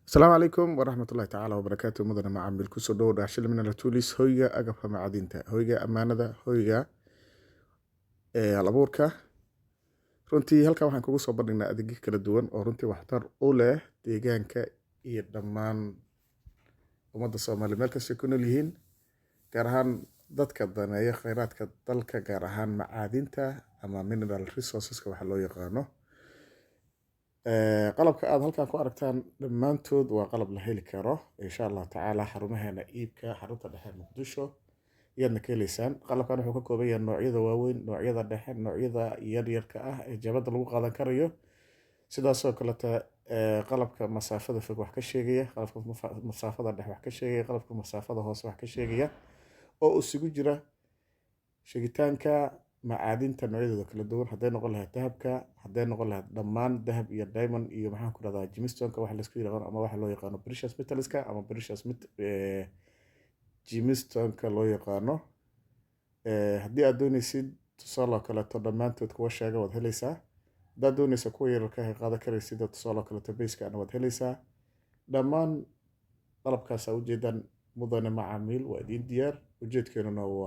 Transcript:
السلام عليكم ورحمة الله تعالى وبركاته مدن معامل كسو دور عشل من التوليس هويga agabka macadinta hoyga ammaanada hoyga halabuurka runtii halkan waxaan kugu soo bandhignaa adeegyo kala duwan oo runtii waxtar u leh deegaanka iyo dhammaan ummadda Soomaaliyeed meel kasta ku nool yihiin gaar ahaan dadka daneeya kheyraadka dalka gaar ahaan macadinta ama mineral resources waxa loo yaqaano qalabka aad halkan ku aragtaan dhammaantood waa qalab la heli karo insha Allah tacaala xarumaheena iibka xarunta dhexe Muqdisho iyadna ka helaysaan qalabkan wuxuu ka kooban yahay noocyada waaweyn noocyada dhexe noocyada yaryarka ah ee jabada lagu qaadan karayo sidaas oo kale qalabka masaafada fog wax ka sheegaya qalabka masaafada dhexe wax ka sheegaya qalabka masaafada hoose wax ka sheegaya oo isugu jira sheegitaanka macadinta noocyadooda kala duwan hadday noqon lahayd dahabka hadday noqon lahayd dhammaan dahab iyo diamond iyo maxaan ku rahdaa gemstoneska waxa la isku yiraahdo ama waxa loo yaqaano precious metalska ama gemstoneska loo yaqaano haddii aad doonaysid tusaale kale to dhammaantood kuwa sheega waad helaysaa haddaad doonaysa kuwa yararka ah qaadan karaysid tusaale kale to base-ka waad helaysaa dhammaan qalabkaas ujeedaan mudane macaamiil waa idin diyaar ujeedkeennuna waa